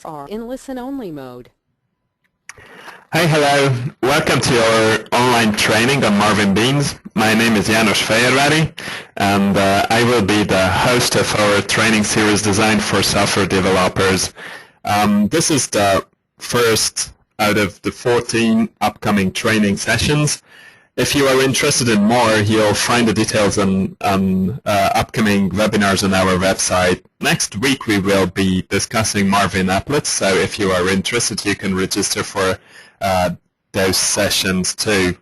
are in listen-only mode. Hi, hello. Welcome to our online training on Marvin Beans. My name is János Fejérvári, and I will be the host of our training series designed for software developers. This is the first out of the 14 upcoming training sessions. If you are interested in more, you'll find the details on upcoming webinars on our website. Next week we will be discussing Marvin applets, so if you are interested, you can register for those sessions too.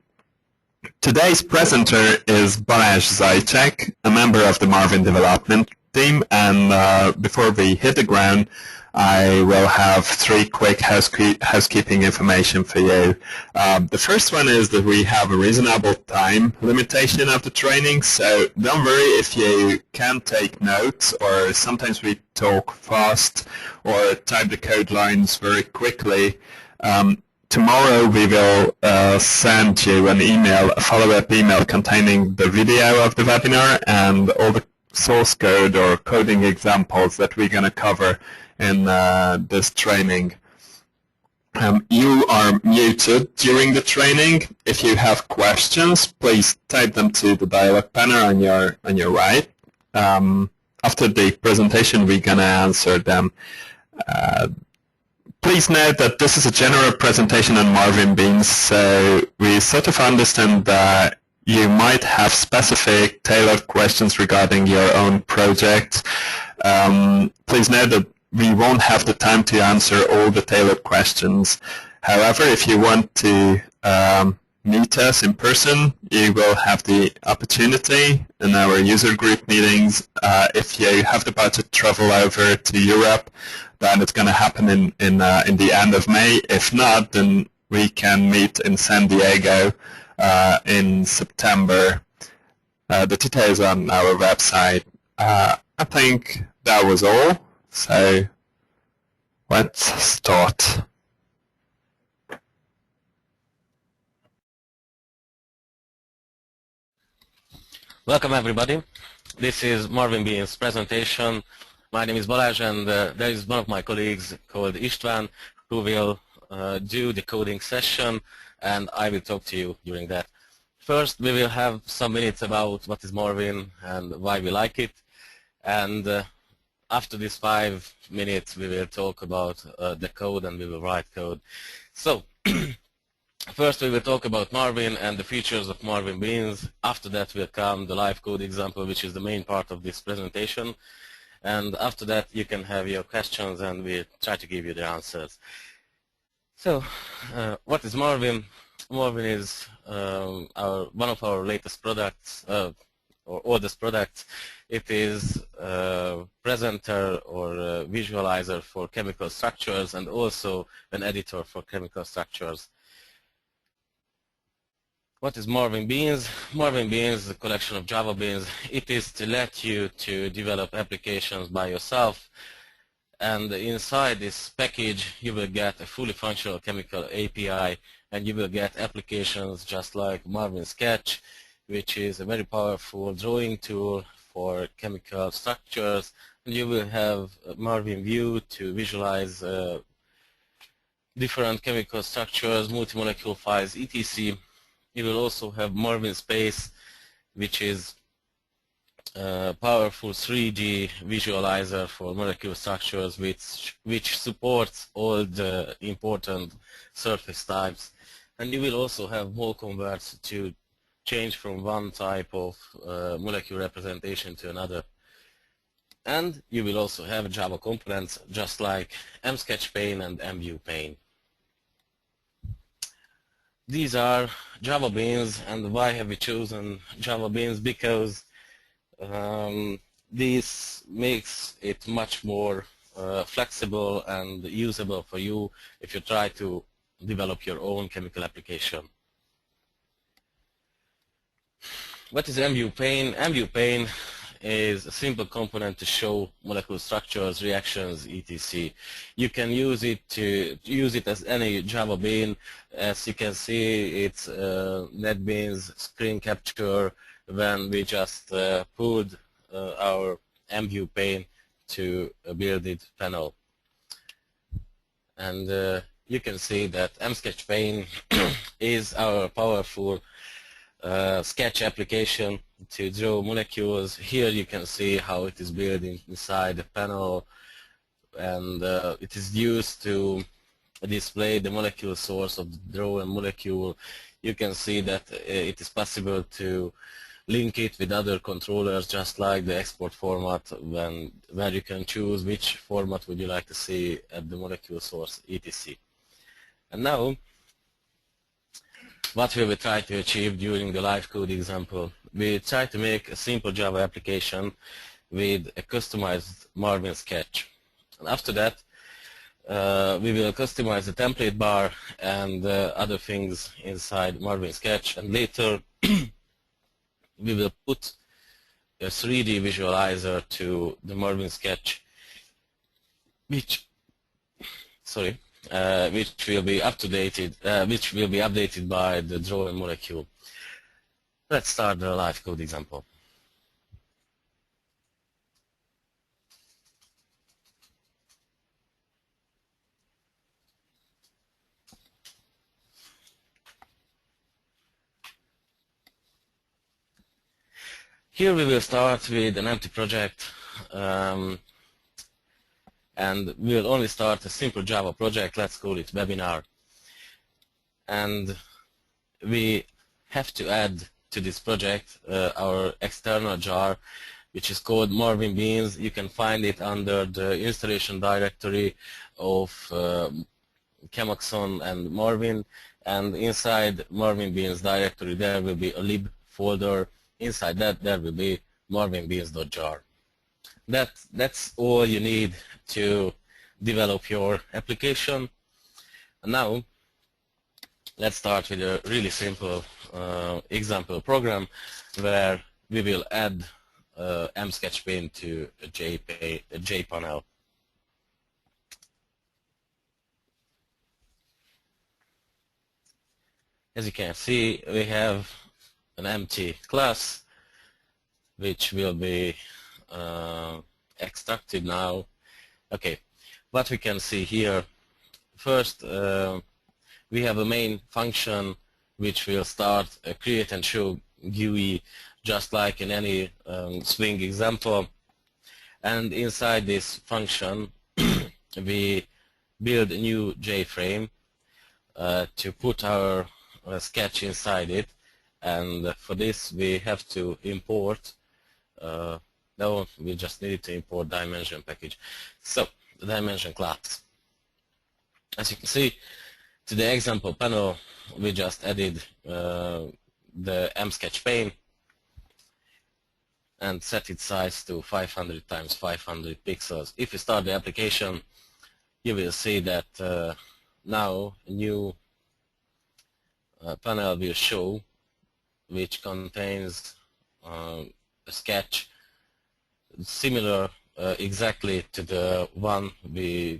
Today's presenter is Balázs Zajcek, a member of the Marvin development team, and before we hit the ground, I will have three quick housekeeping information for you. The first one is that we have a reasonable time limitation of the training, so don't worry if you can't take notes, or sometimes we talk fast or type the code lines very quickly. Tomorrow we will send you an email, a follow-up email containing the video of the webinar and all the source code or coding examples that we're going to cover in this training. You are muted during the training. If you have questions, please type them to the dialog panel on your right. After the presentation, we're going to answer them. Please note that this is a general presentation on Marvin Beans, so we sort of understand that you might have specific tailored questions regarding your own project. Please note that we won't have the time to answer all the tailored questions. However, if you want to meet us in person, you will have the opportunity in our user group meetings. If you have the budget to travel over to Europe, then it's going to happen in the end of May. If not, then we can meet in San Diego in September. The details on our website. I think that was all. So let's start. Welcome everybody. This is Marvin Beans presentation. My name is Balázs, and there is one of my colleagues called István who will do the coding session, and I will talk to you during that. First, we will have some minutes about what is Marvin and why we like it, and after these 5 minutes we will talk about the code and we will write code. So first we will talk about Marvin and the features of Marvin Beans. After that will come the live code example, which is the main part of this presentation. And after that you can have your questions and we'll try to give you the answers. So what is Marvin? Marvin is one of our latest products, or oldest products. It is a presenter or a visualizer for chemical structures and also an editor for chemical structures. What is Marvin Beans? Marvin Beans is a collection of Java beans. It is to let you to develop applications by yourself, and inside this package you will get a fully functional chemical API, and you will get applications just like MarvinSketch, which is a very powerful drawing tool for chemical structures, and you will have Marvin View to visualize different chemical structures, multi-molecule files, etc. You will also have Marvin Space, which is a powerful 3D visualizer for molecule structures which supports all the important surface types. And you will also have mole converts to change from one type of molecule representation to another. And you will also have Java components just like MSketch pane and MView pane. These are Java beans, and why have we chosen Java beans? Because this makes it much more flexible and usable for you if you try to develop your own chemical application. What is MView pane? MView pane is a simple component to show molecule structures, reactions, etc. You can use it as any Java bean. As you can see, it's NetBeans screen capture when we just pulled our MView pane to a build it panel. And you can see that MSketch pane is our powerful sketch application to draw molecules. Here you can see how it is built inside the panel, and it is used to display the molecule source of the drawn molecule. You can see that it is possible to link it with other controllers, just like the export format, where you can choose which format would you like to see at the molecule source, etc. And now, what we will try to achieve during the live code example, we try to make a simple Java application with a customized MarvinSketch. And after that, we will customize the template bar and other things inside MarvinSketch, and later we will put a 3D visualizer to the MarvinSketch, which will be updated by the drawn molecule. Let's start the live code example. Here we will start with an empty project, and we will only start a simple Java project. Let's call it webinar. And we have to add to this project our external jar, which is called Marvin Beans. You can find it under the installation directory of ChemAxon and Marvin, and inside Marvin Beans directory there will be a lib folder. Inside that there will be marvinbeans.jar. That's all you need to develop your application. And now let's start with a really simple example program where we will add MSketch pane to a JPanel. As you can see, we have an empty class which will be extracted now. Okay, what we can see here, first we have a main function which will start a create and show GUI, just like in any Swing example, and inside this function we build a new JFrame to put our sketch inside it. And for this we have to import, no, we just need to import dimension package. So, the dimension class. As you can see, to the example panel we just added the MSketch pane and set its size to 500 times 500 pixels. If you start the application, you will see that now a new panel will show, which contains a sketch similar exactly to the one you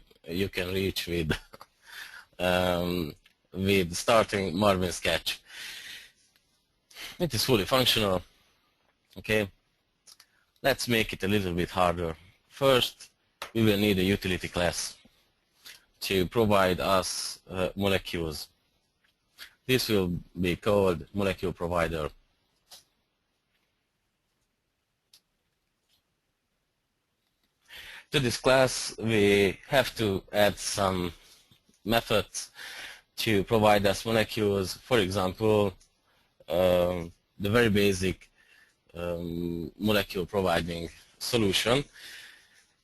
can reach with starting MarvinSketch. It is fully functional. Okay, let's make it a little bit harder. First, we will need a utility class to provide us molecules. This will be called molecule provider. To this class we have to add some methods to provide us molecules. For example, the very basic molecule providing solution.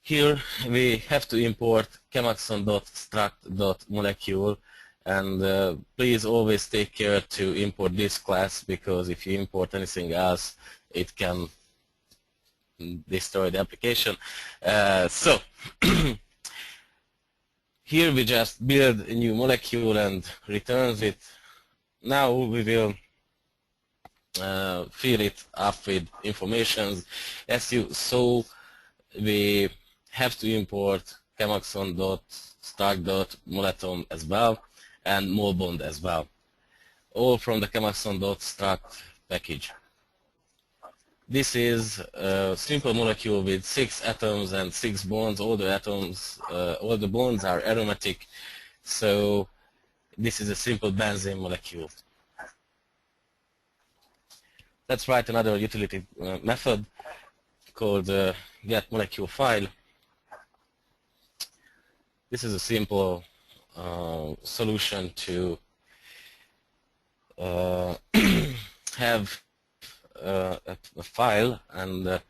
Here we have to import ChemAxon.struct.molecule, and please always take care to import this class, because if you import anything else it can destroy the application. So here we just build a new molecule and returns it. Now we will fill it up with information. As you saw, we have to import ChemAxon.struct.moletom as well, and molbond as well, all from the ChemAxon.struct package. This is a simple molecule with 6 atoms and 6 bonds. All the atoms, all the bonds are aromatic, So this is a simple benzene molecule. Let's write another utility method called getMoleculeFile. This is a simple solution to have a file, and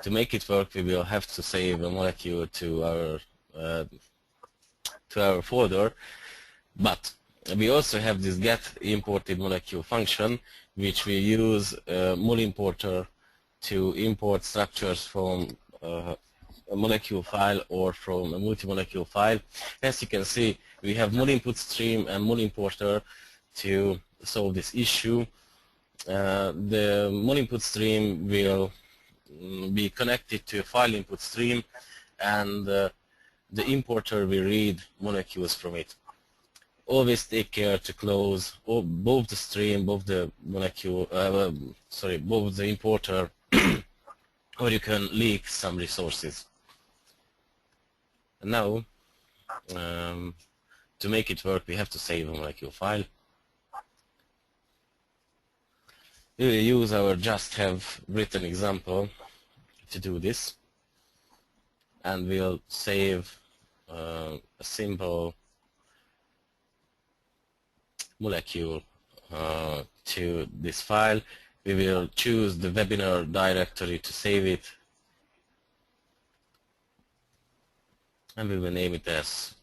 to make it work we will have to save a molecule to our folder, but we also have this getImportedMolecule function, which we use mol importer to import structures from a molecule file or from a multi-molecule file. As you can see, we have mol input stream and mol importer to solve this issue. The mol input stream will be connected to a file input stream, and the importer will read molecules from it. Always take care to close both the stream, both the molecule, both the importer, or you can leak some resources. And now, to make it work, we have to save a molecule file. We will use our just have written example to do this, and we'll save a simple molecule to this file. We will choose the webinar directory to save it, and we will name it as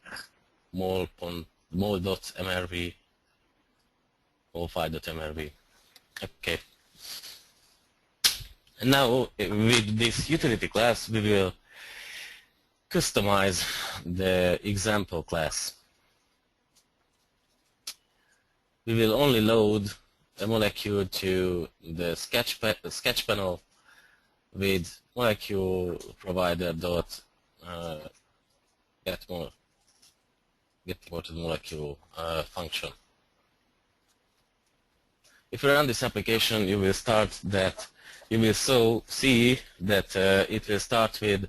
mol.mrv, molfile.mrv. Okay. And now with this utility class we will customize the example class. We will only load a molecule to the sketch panel with molecule provider dot getImportedMolecule function. If you run this application, you will see that it will start with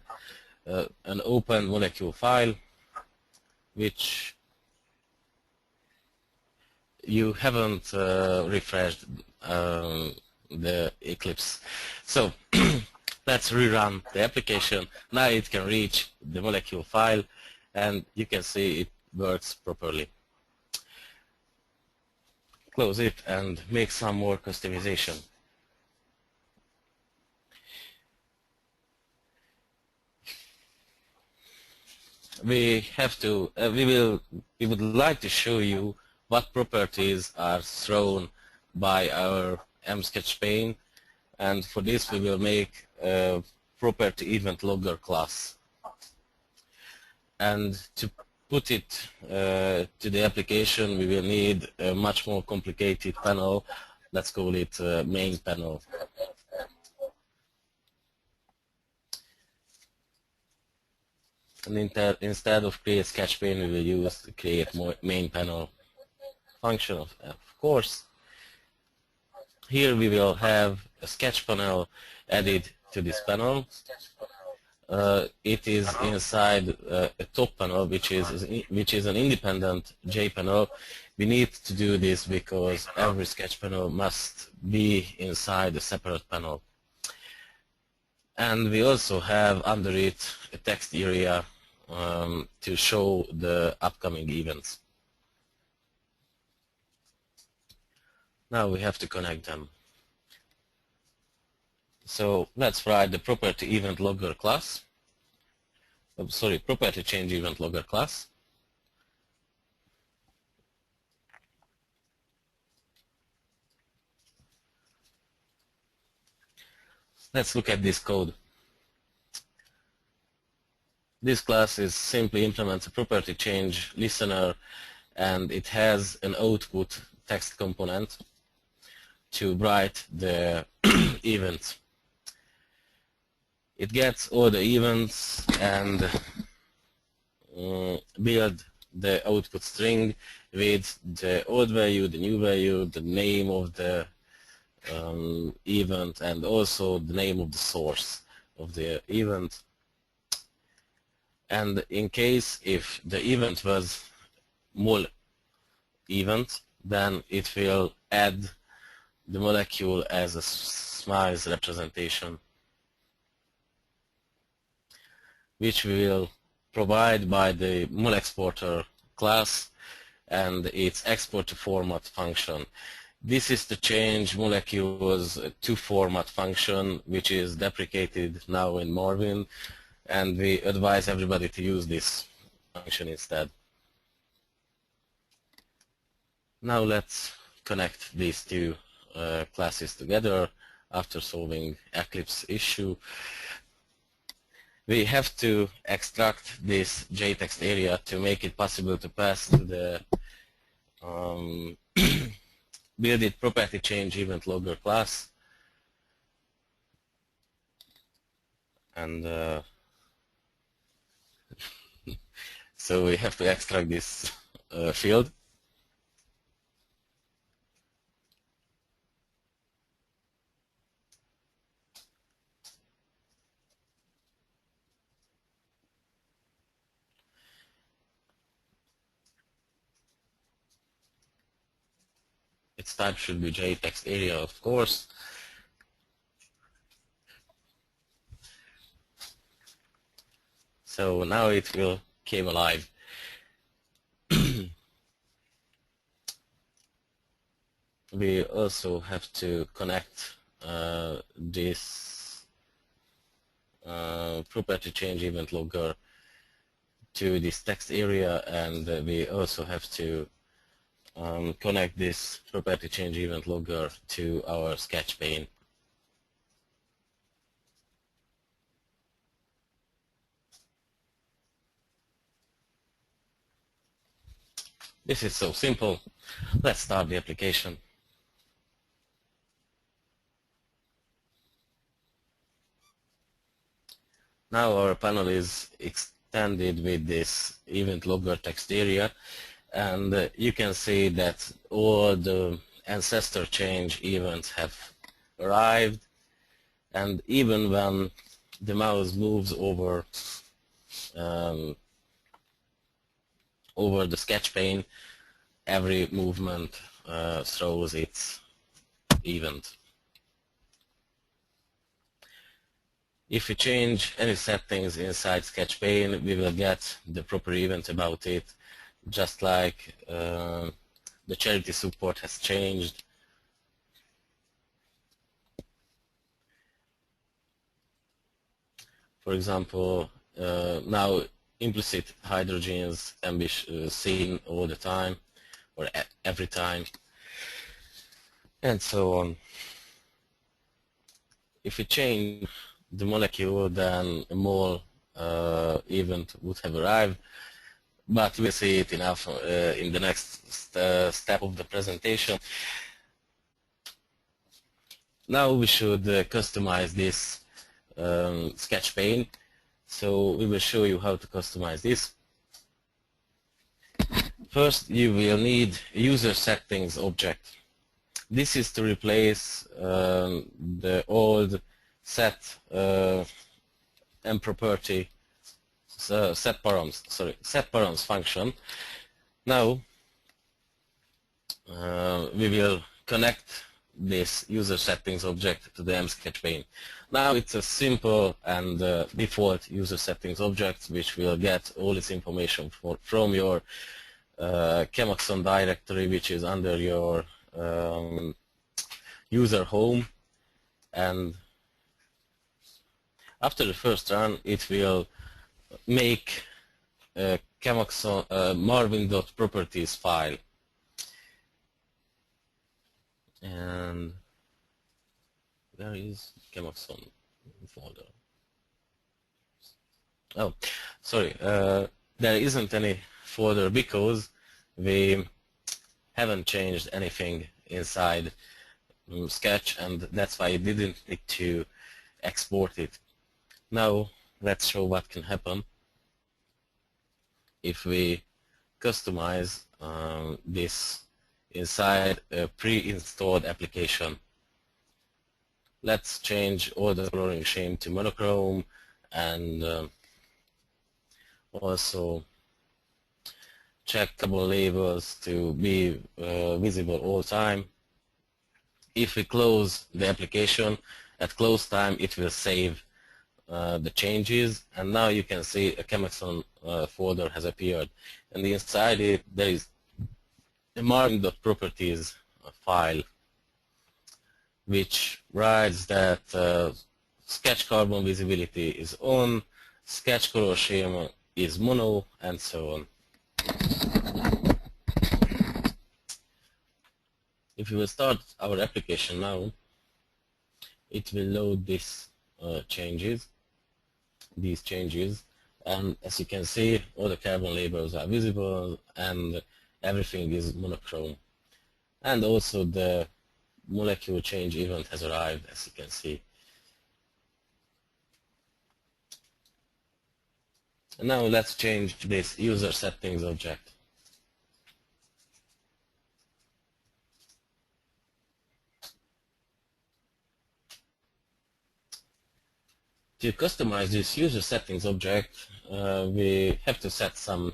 an open molecule file, which you haven't refreshed the Eclipse. So let's rerun the application. Now it can reach the molecule file, and you can see it works properly. Close it and make some more customization. We would like to show you what properties are thrown by our MSketch pane, and for this we will make a property event logger class. And to put it to the application, we will need a much more complicated panel. Let's call it main panel. And instead of create sketch pane, we will use the create main panel function, of course. Here we will have a sketch panel added to this panel. It is inside a top panel, which is an independent JPanel. We need to do this because every sketch panel must be inside a separate panel. And we also have under it a text area to show the upcoming events. Now we have to connect them. So let's write the property event logger class. Property change event logger class. Let's look at this code. This class simply implements a property change listener, and it has an output text component to write the events. It gets all the events and build the output string with the old value, the new value, the name of the event, and also the name of the source of the event. And in case if the event was mole event, then it will add the molecule as a smiles representation, which we will provide by the mole exporter class and its export to format function. This is to change molecules to format function, which is deprecated now in Marvin, and we advise everybody to use this function instead. Now let's connect these two classes together after solving Eclipse issue. We have to extract this JText area to make it possible to pass to the build-it property change event logger class. And so we have to extract this field. Its type should be JText area, of course. So now it will came alive. We also have to connect this property change event logger to this text area, and we also have to connect this property change event logger to our sketch pane. This is so simple. Let's start the application. Now our panel is extended with this event logger text area, and you can see that all the ancestor change events have arrived, and even when the mouse moves over over the sketch pane, every movement throws its event. If we change any settings inside sketch pane, we will get the proper event about it, just like the charity support has changed. For example, now implicit hydrogens can be seen all the time, or every time, and so on. If we change the molecule, then a mole event would have arrived, but we'll see it enough in the next step of the presentation. Now we should customize this sketch pane. So we will show you how to customize this. First, you will need user settings object. This is to replace the old set and property set params function. Now we will connect this user settings object to the MSketch pane. Now it's a simple and default user settings object, which will get all its information from your ChemAxon directory, which is under your user home, and after the first run it will make a ChemAxon marvin.properties file. And where is ChemAxon folder? Oh, sorry, there isn't any folder because we haven't changed anything inside Sketch, and that's why I didn't need to export it. Now let's show what can happen if we customize this inside a pre-installed application. Let's change all the coloring scheme to monochrome, and also check carbon labels to be visible all time. If we close the application, at close time it will save the changes, and now you can see a ChemAxon folder has appeared, and inside it there is a Marvin.properties file which writes that sketch carbon visibility is on, sketch color schema is mono, and so on. If we will start our application now, it will load these changes, and as you can see, all the carbon labels are visible and everything is monochrome. And also the molecule change event has arrived, as you can see. And now let's change this user settings object. To customize this user settings object, we have to set some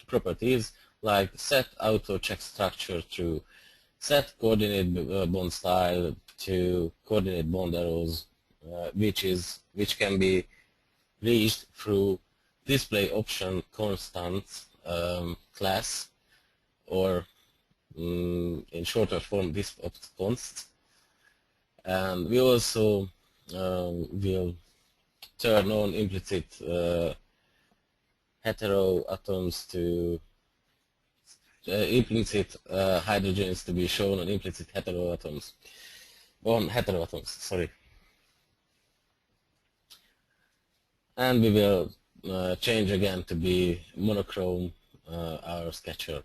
properties like set auto check structure to set coordinate bond style to coordinate bond arrows, which can be reached through display option constant class, or in shorter form this const. And we also will turn on implicit heteroatoms to implicit hydrogens to be shown on implicit heteroatoms. Sorry. And we will change again to be monochrome our sketcher.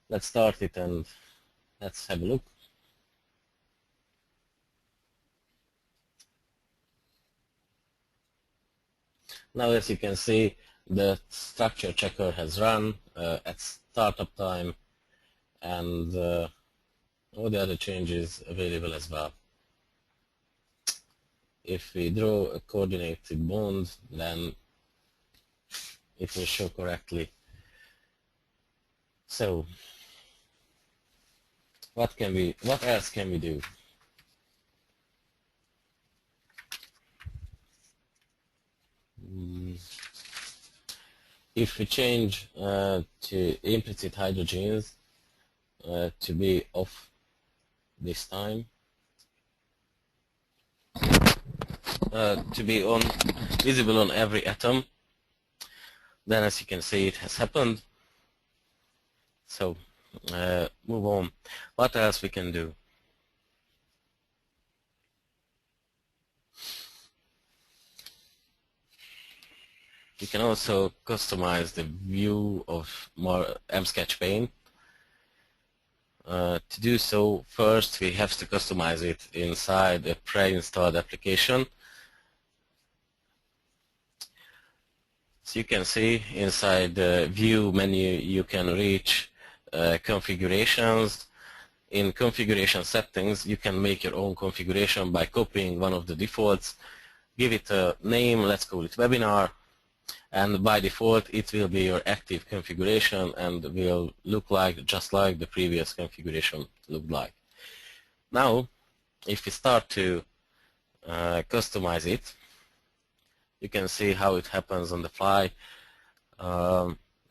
Let's start it and let's have a look. Now, as you can see, the structure checker has run at startup time, and all the other changes available as well. If we draw a coordinated bond, then it will show correctly. So, what else can we do? If we change to implicit hydrogens to be off this time, to be visible on every atom, then as you can see it has happened. So move on. What else we can do? You can also customize the view of MSketch pane. To do so, first we have to customize it inside a pre-installed application. So you can see inside the view menu you can reach configurations. In configuration settings you can make your own configuration by copying one of the defaults, give it a name, let's call it webinar, and by default it will be your active configuration and will look like just like the previous configuration looked like. Now if we start to customize it, you can see how it happens on the fly.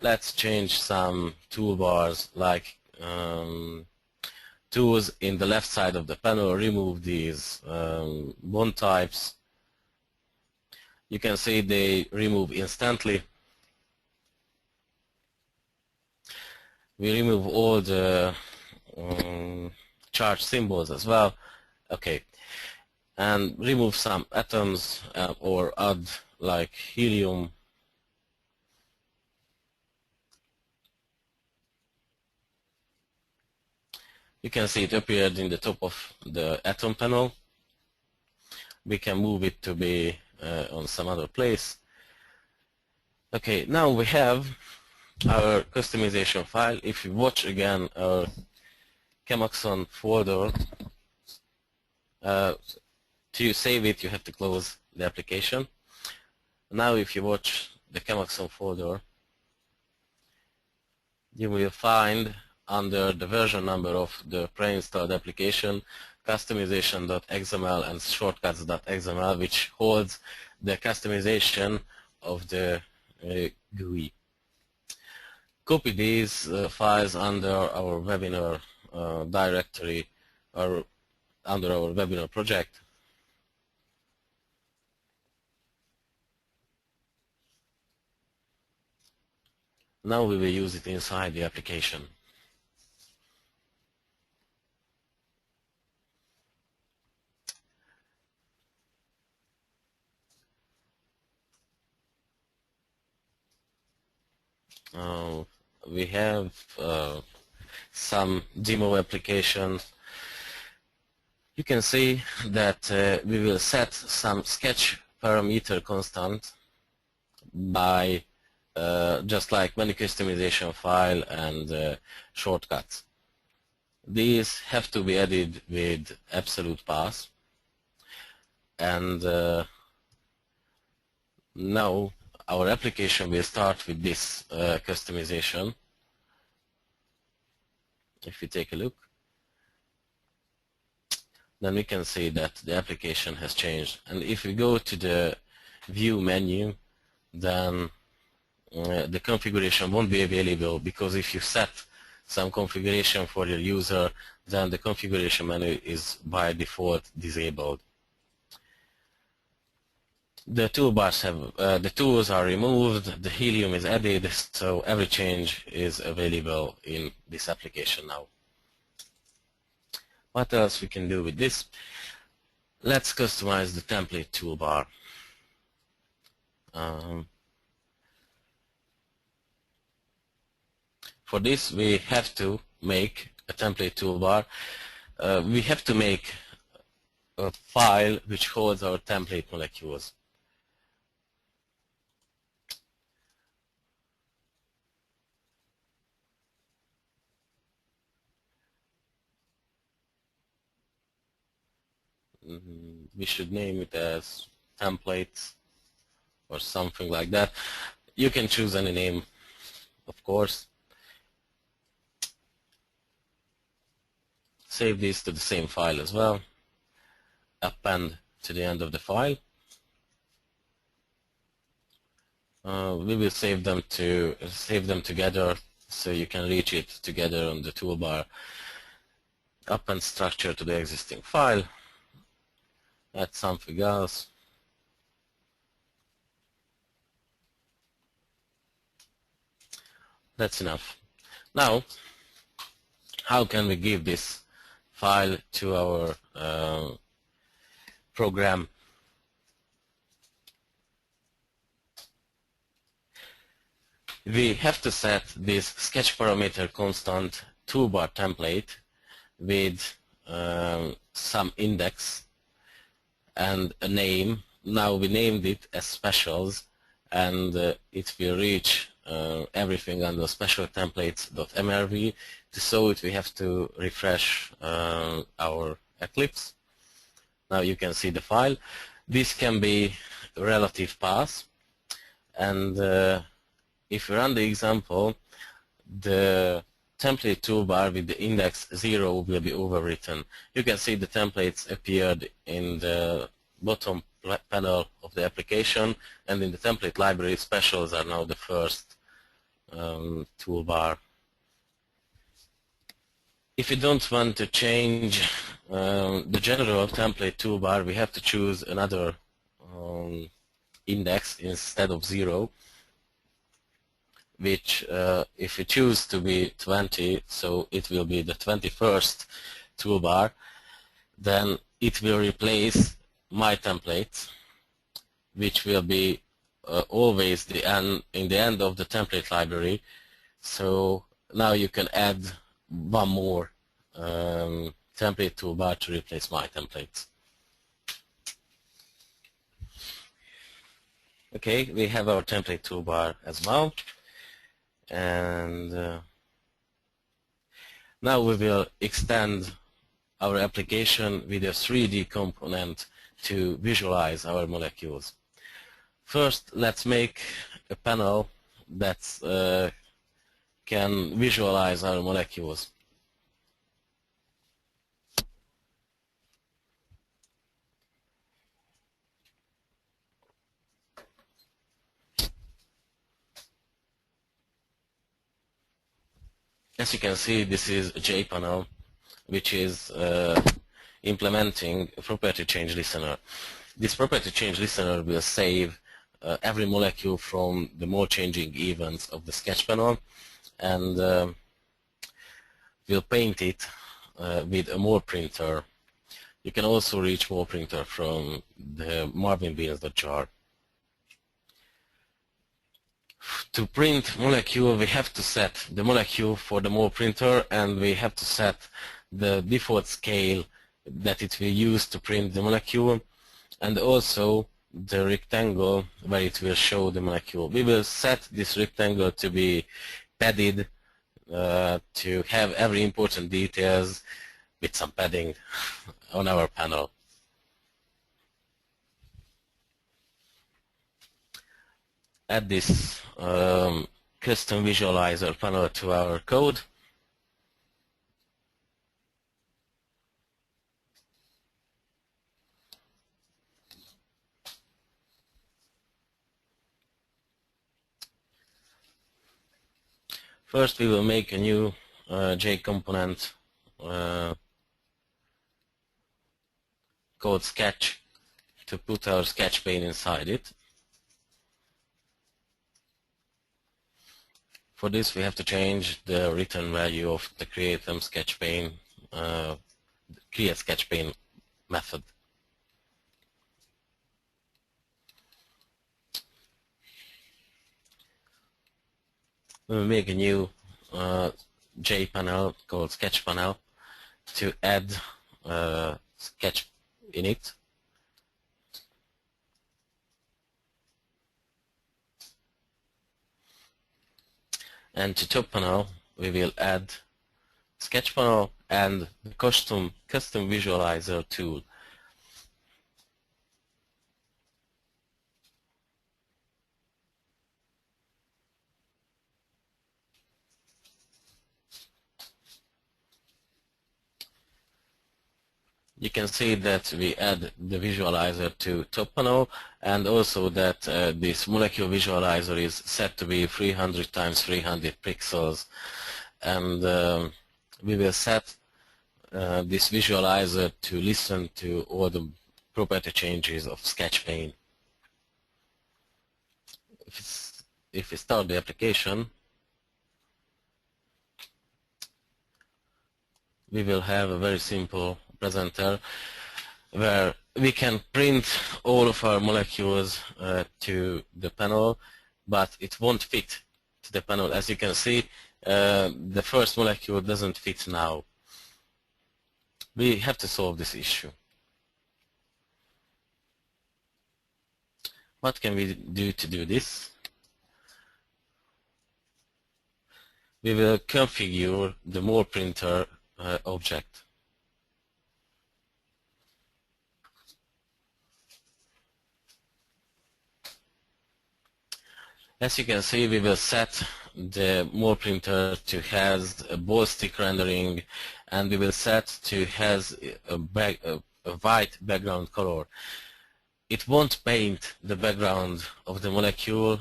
Let's change some toolbars, like tools in the left side of the panel, remove these bond types. You can see they remove instantly. We remove all the charge symbols as well. Okay, and remove some atoms or add like helium. You can see it appeared in the top of the atom panel. We can move it to be on some other place. Okay, now we have our customization file. If you watch again our ChemAxon folder, to save it you have to close the application. Now if you watch the ChemAxon folder, you will find under the version number of the pre-installed application customization.xml and shortcuts.xml, which holds the customization of the GUI. Copy these files under our webinar directory or under our webinar project. Now we will use it inside the application. We have some demo applications. You can see that we will set some sketch parameter constant by just like menu customization file and shortcuts. These have to be added with absolute pass, and now our application will start with this customization. If we take a look, then we can see that the application has changed. And if we go to the View menu, then the configuration won't be available, because if you set some configuration for your user, then the configuration menu is by default disabled. The toolbars have the tools are removed, the helium is added, so every change is available in this application now. What else we can do with this? Let's customize the template toolbar. For this, we have to make a template toolbar. We have to make a file which holds our template molecules. We should name it as templates or something like that. You can choose any name, of course. Save these to the same file as well. Append to the end of the file. We will save them together, so you can reach it together on the toolbar. Append structure to the existing file. Add something else. That's enough. Now, how can we give this file to our program? We have to set this sketch parameter constant toolbar template with some index and a name. Now we named it as specials, and it will reach everything under special templates.mrv. To show it, we have to refresh our Eclipse. Now you can see the file. This can be relative path, and if we run the example, the template toolbar with the index 0 will be overwritten. You can see the templates appeared in the bottom panel of the application, and in the template library, specials are now the first toolbar. If we don't want to change the general template toolbar, we have to choose another index instead of 0, which if we choose to be 20, so it will be the 21st toolbar, then it will replace my templates, which will be always in the end of the template library. So now you can add one more template toolbar to replace my templates. Okay, we have our template toolbar as well. And now we will extend our application with a 3D component to visualize our molecules. First, let's make a panel that's can visualize our molecules. As you can see, this is a JPanel, which is implementing a property change listener. This property change listener will save every molecule from the mole changing events of the sketch panel, and will paint it with a mole printer. You can also reach mole printer from the Marvin Beans jar. To print molecule, we have to set the molecule for the mole printer, and we have to set the default scale that it will use to print the molecule, and also the rectangle where it will show the molecule. We will set this rectangle to be padded to have every important details with some padding on our panel. Add this custom visualizer panel to our code. First, we will make a new J component called sketch to put our sketch pane inside it. For this, we have to change the return value of the create sketch pane, create sketch pane method. We will make a new JPanel called sketch panel to add sketch in it. And to top panel, we will add sketch panel and the custom visualizer tool. You can see that we add the visualizer to top panel, and also that this molecule visualizer is set to be 300 times 300 pixels, and we will set this visualizer to listen to all the property changes of sketch pane. If we start the application, we will have a very simple presenter where we can print all of our molecules to the panel, but it won't fit to the panel. As you can see, the first molecule doesn't fit now. We have to solve this issue. What can we do to do this? We will configure the mole printer object. As you can see, we will set the mole printer to has a ball stick rendering, and we will set to has a white background color. It won't paint the background of the molecule,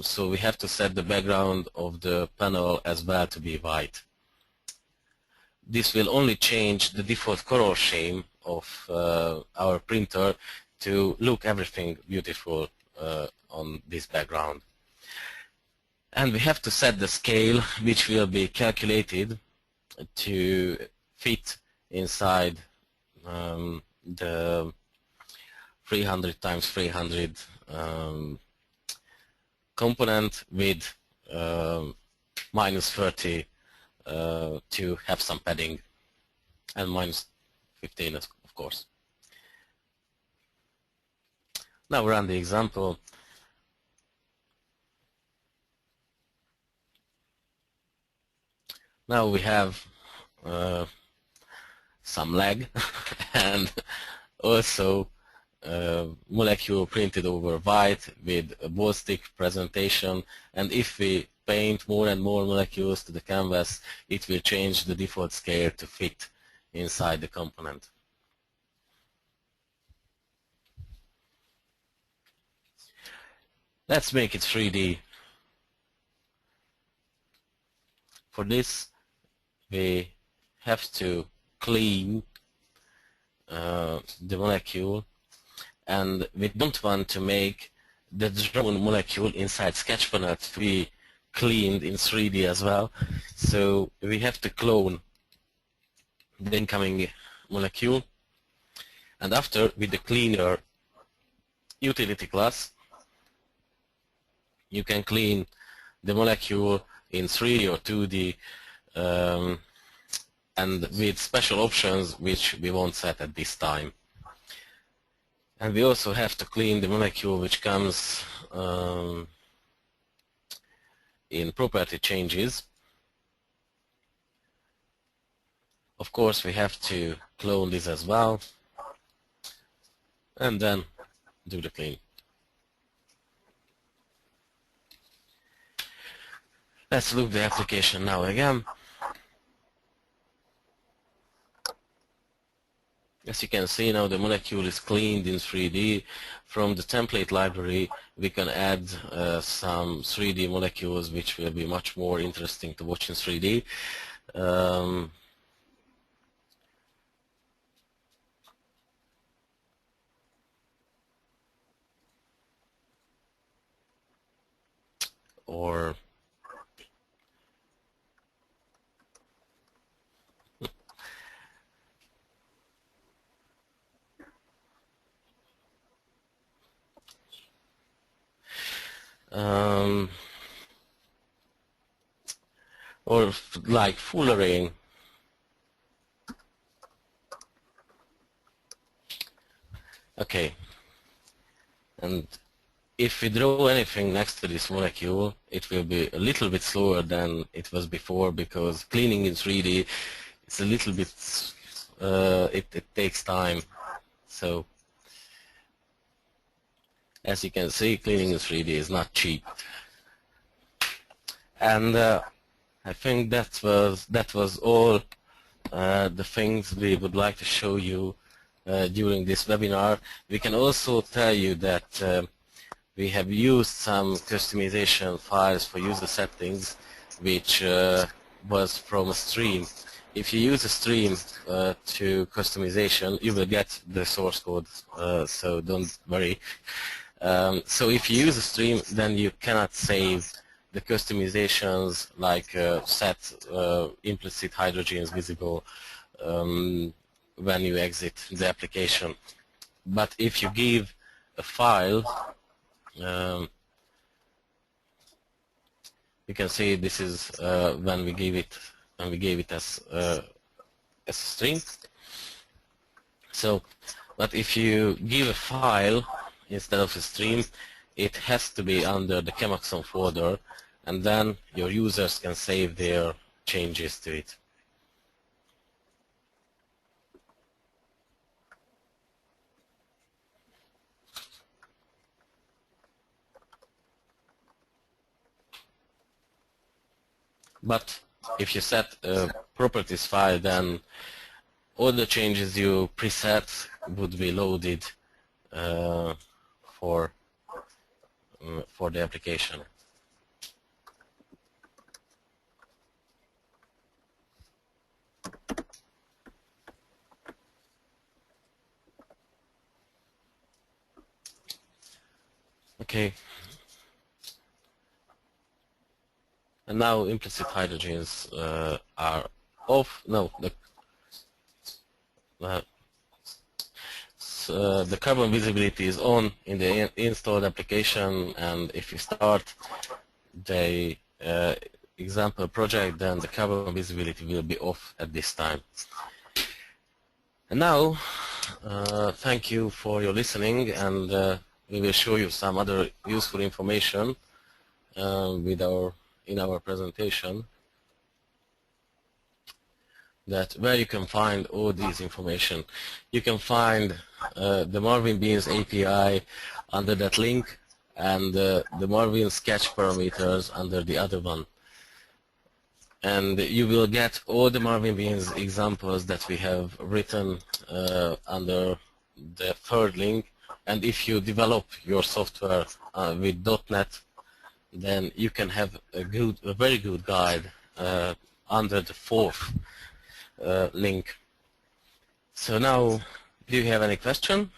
so we have to set the background of the panel as well to be white. This will only change the default color scheme of our printer to look everything beautiful on this background. And we have to set the scale, which will be calculated to fit inside the 300 times 300 component with minus 30 to have some padding, and minus 15 of course. Now run the example. Now we have some lag and also molecule printed over white with a ball stick presentation, and if we paint more and more molecules to the canvas, it will change the default scale to fit inside the component. Let's make it 3D. For this, we have to clean the molecule, and we don't want to make the drawn molecule inside ChemAxon to be cleaned in 3D as well. So we have to clone the incoming molecule, and after, with the cleaner utility class, you can clean the molecule in 3D or 2D, and with special options which we won't set at this time. And we also have to clean the molecule which comes in property changes. Of course, we have to clone this as well, and then do the clean. Let's look the application now again. As you can see now, the molecule is cleaned in 3D. From the template library, we can add some 3D molecules which will be much more interesting to watch in 3D. Or like full array. Okay, and if we draw anything next to this molecule, it will be a little bit slower than it was before, because cleaning in 3D is a little bit, it takes time. So as you can see, cleaning in 3D is not cheap. And I think that was all the things we would like to show you during this webinar. We can also tell you that we have used some customization files for user settings, which was from a stream. If you use a stream to customization, you will get the source code, so don't worry. So if you use a stream, then you cannot save the customizations like set implicit hydrogens visible when you exit the application. But if you give a file, you can see this is when we gave it as a string. So, but if you give a file instead of a stream, it has to be under the ChemAxon folder, and then your users can save their changes to it. But if you set a properties file, then all the changes you preset would be loaded for the application. Okay. And now implicit hydrogens are off. No, the carbon visibility is on in the installed application, and if you start the example project, then the carbon visibility will be off at this time. And now, thank you for your listening, and we will show you some other useful information in our presentation, that where you can find all these information. You can find the Marvin Beans API under that link, and the MarvinSketch parameters under the other one. And you will get all the Marvin Beans examples that we have written under the third link. And if you develop your software with .NET, then you can have a very good guide under the fourth link. So now, do you have any question?